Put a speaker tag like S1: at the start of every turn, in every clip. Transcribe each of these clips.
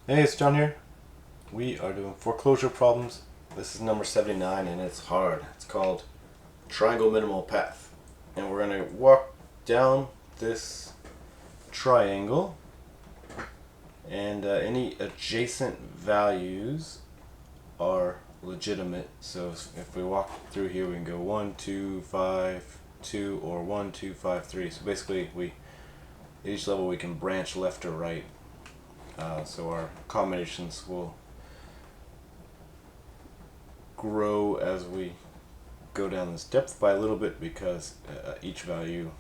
S1: Hey, it's John here. We are doing foreclosure problems. This is number 79 and it's hard. It's called triangle minimal path. And we're going to walk down this triangle and any adjacent values are legitimate. So if we walk through here, we can go 1, 2, 5, 2 or 1, 2, 5, 3. So basically at each level we can branch left or right. So our combinations will grow as we go down this depth by a little bit because each node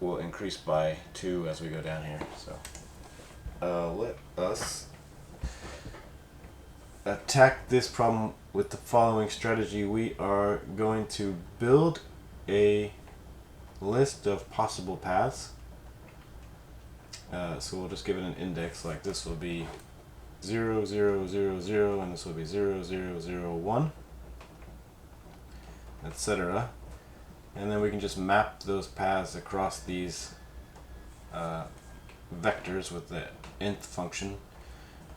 S1: will increase by 2 as we go down here. So let us attack this problem with the following strategy. We are going to build a list of possible paths. So we'll just give it an index, like this will be 0, 0, 0, 0, and this will be 0, 0, 0, 1, etc. And then we can just map those paths across these vectors with the nth function,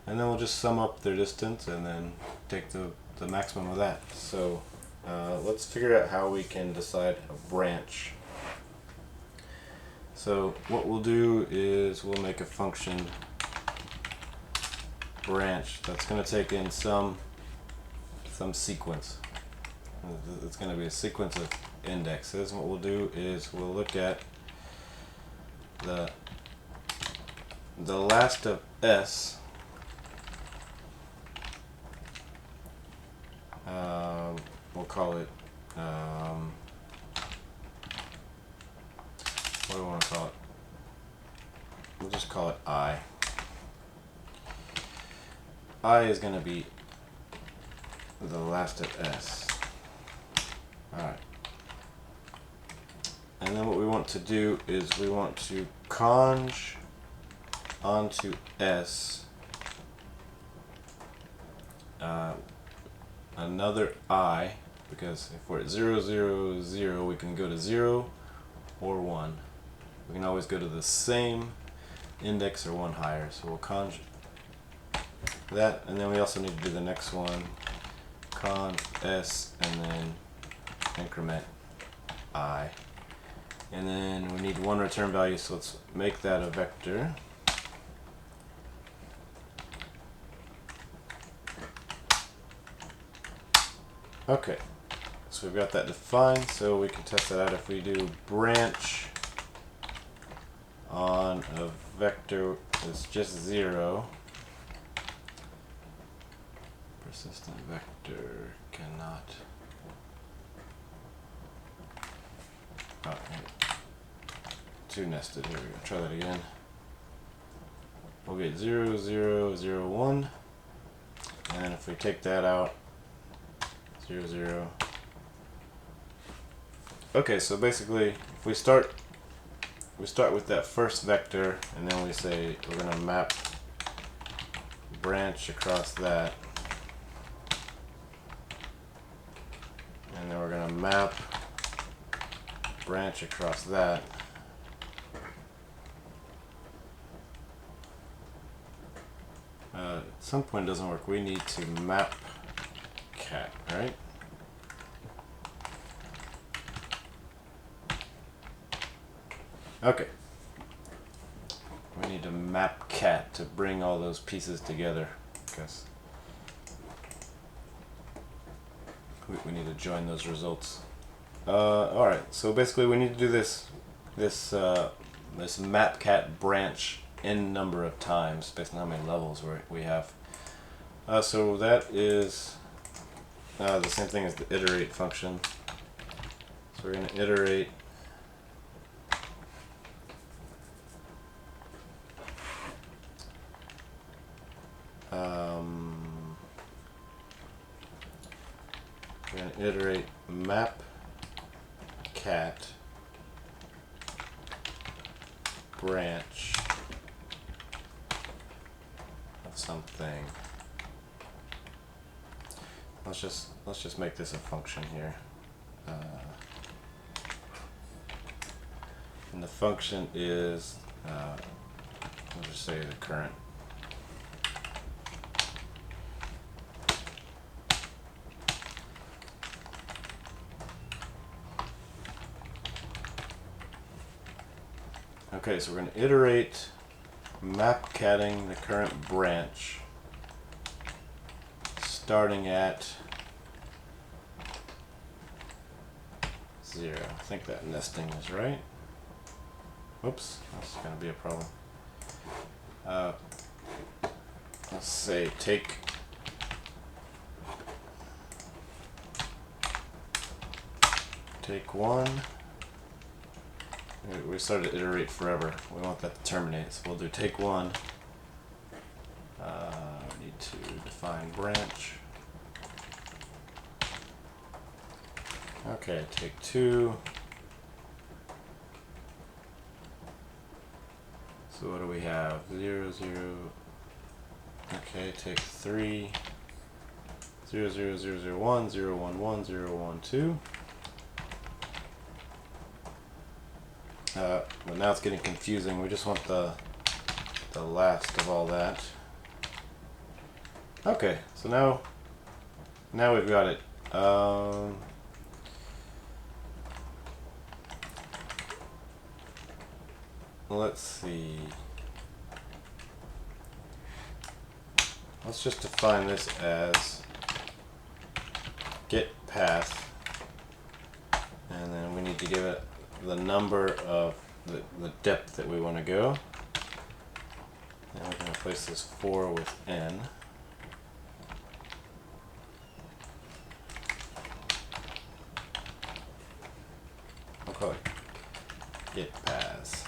S1: and then we'll just sum up their distance and then take the maximum of that. So let's figure out how we can decide a branch. So what we'll do is we'll make a function branch that's going to take in some sequence. It's going to be a sequence of indexes. What we'll do is we'll look at the last of s. We'll call it what do we want to call it? We'll just call it I. I is going to be the last of s. Alright. And then what we want to do is we want to conj onto s another I, because if we're at 0, 0, 0, we can go to 0 or 1. We can always go to the same index or one higher. So we'll conj that, and then we also need to do the next one, conj s, and then increment I. And then we need one return value, so let's make that a vector. Okay, so we've got that defined, so we can test that out if we do branch on a vector that's just 0. Persistent vector cannot. Oh, too nested. Here we go. Try that again. We'll get 0, 0, 0, 1. And then if we take that out, 0, 0. Okay, so basically, if we start with that first vector, and then we say we're going to map branch across that. And then we're going to map branch across that. At some point it doesn't work. We need to map cat, right? Okay. We need to map cat to bring all those pieces together, because we need to join those results. Alright, so basically we need to do this map cat branch n number of times based on how many levels we have. So that is the same thing as the iterate function. So we're going to iterate map cat branch of something. Let's just make this a function here, and the function is we'll just say the current. Okay, so we're going to iterate map catting the current branch starting at 0. I think that nesting is right. Whoops, that's going to be a problem. Let's say take one. We started to iterate forever. We want that to terminate, so we'll do take one. We need to define branch. Okay, take 2. So what do we have? 0, 0. Okay, take 3. 0, 0, 0, 0, 1, 0, 1, 1, 0, 1, 2. But now it's getting confusing. We just want the last of all that. Okay, so now we've got it. Let's see. Let's just define this as get path, and then we need to give it the number of the depth that we want to go. And we're going to replace this 4 with n. I'll call it get paths.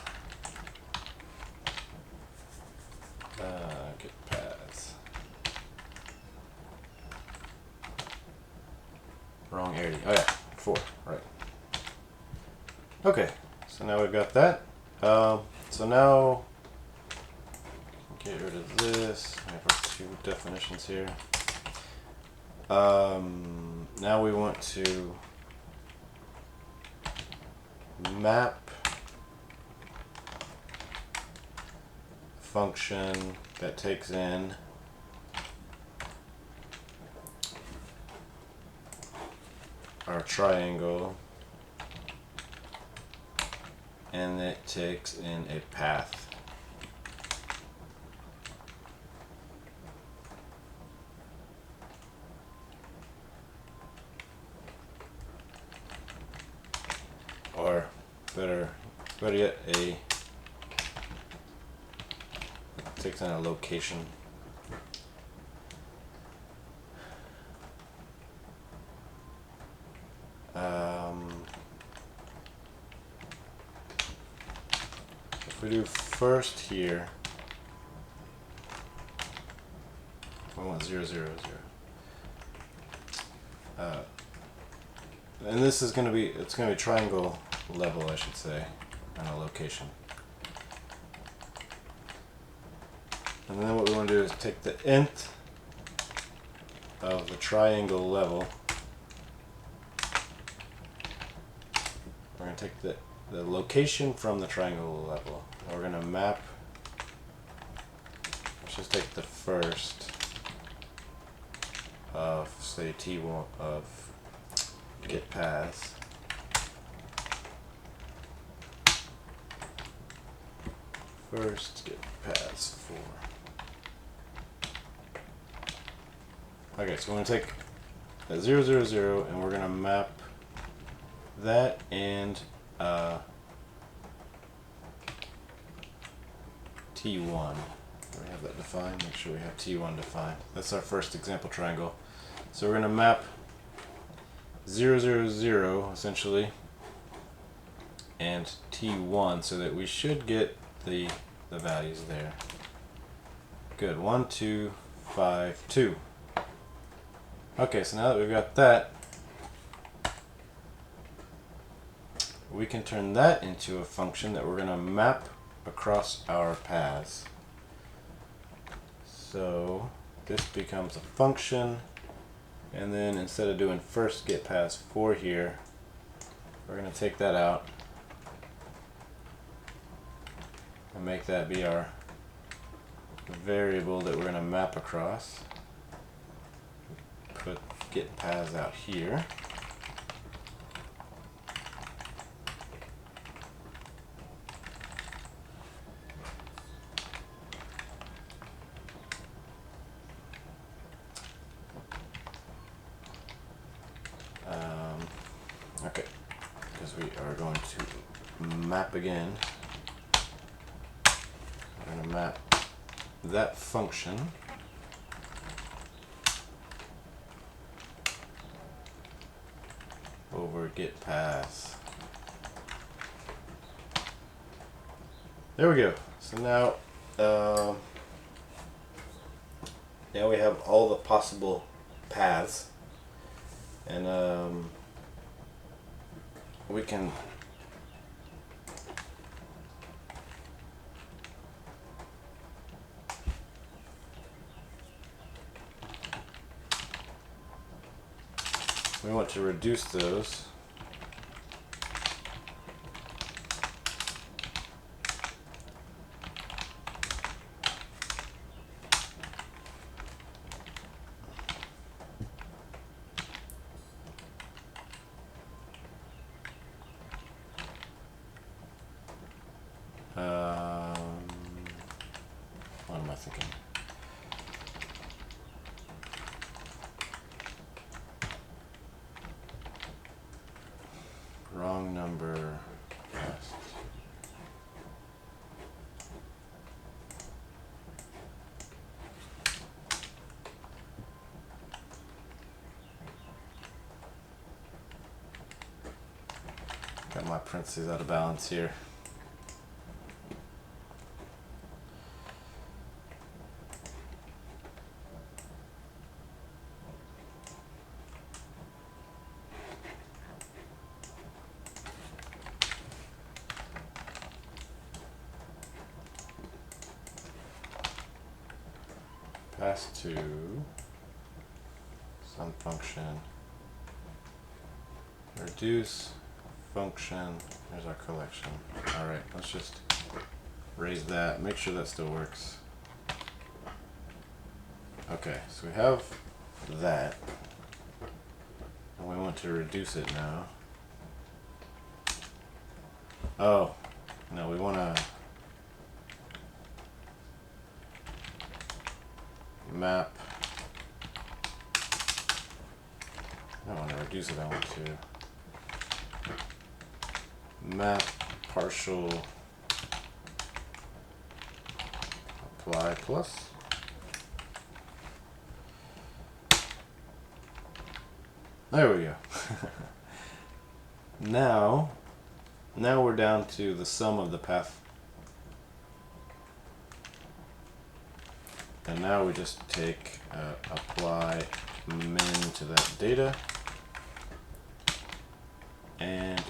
S1: Get paths. Wrong area. Oh yeah, 4. Right. Okay, so now we've got that. So now get rid of this. We have our 2 definitions here. Now we want to map function that takes in our triangle, and it takes in a path. Or better yet, it takes in a location. If we do first here, we want 0, 0, 0. And this is going to be, it's going to be triangle level, I should say, and a location. And then what we want to do is take the nth of the triangle level. We're going to take the location from the triangle level. And we're going to map, let's just take the first of, say, T1 of get paths. First get paths 4. Okay, so we're going to take that 0, 0, 0, and we're going to map that and T1. We have that defined. Make sure we have T1 defined. That's our first example triangle. So we're going to map 0, 0, 0 essentially and T1 so that we should get the values there. Good. 1, 2, 5, 2. Okay, so now that we've got that, we can turn that into a function that we're going to map across our paths. So this becomes a function, and then instead of doing first get paths 4 here, we're going to take that out and make that be our variable that we're going to map across. Put get paths out here. Okay, because we are going to map again. We're going to map that function over get paths. There we go. So now we have all the possible paths, and we can want to reduce those. What am I thinking? Wrong number. Got my parentheses out of balance here. Pass to some function, reduce function. There's our collection. All right, let's just raise that, make sure that still works. Okay, so we have that, and we want to reduce it now. Oh, no, we want to map. I don't want to reduce it, I want to map partial apply plus. There we go. Now we're down to the sum of the path. And now we just take apply min to that data, and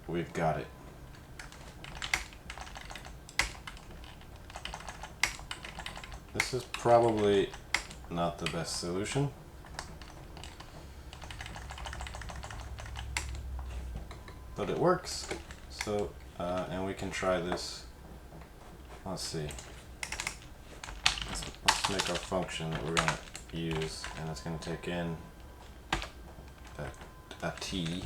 S1: we've got it. This is probably not the best solution, but it works. So and we can try this. Let's see. Let's make our function that we're going to use, and it's going to take in a t.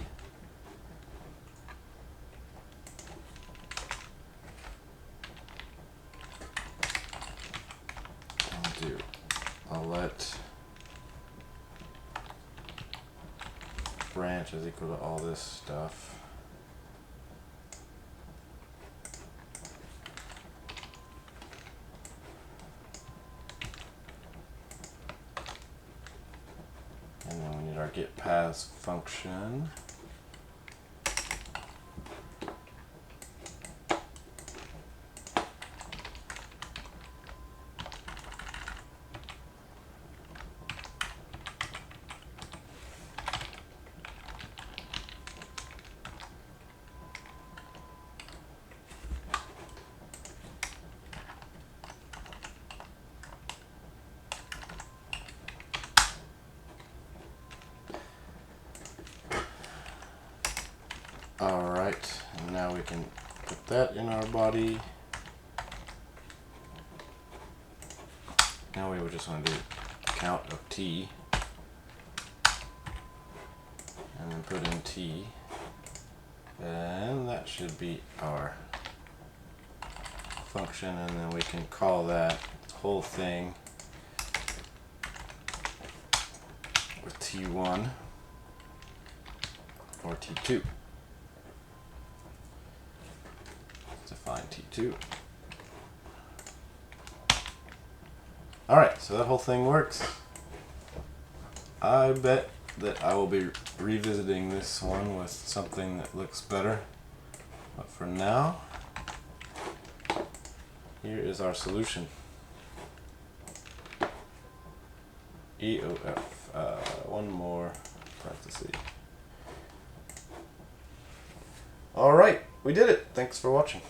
S1: I'll do a let branch is equal to all this stuff. And then we need our get paths function. Alright, and now we can put that in our body. Now we would just want to do count of t, and then put in t, and that should be our function, and then we can call that whole thing with t1 or t2. Let's define t2. Alright, so that whole thing works. I bet that I will be revisiting this one with something that looks better. But for now, here is our solution. EOF. One more parenthesis. Alright, we did it. Thanks for watching.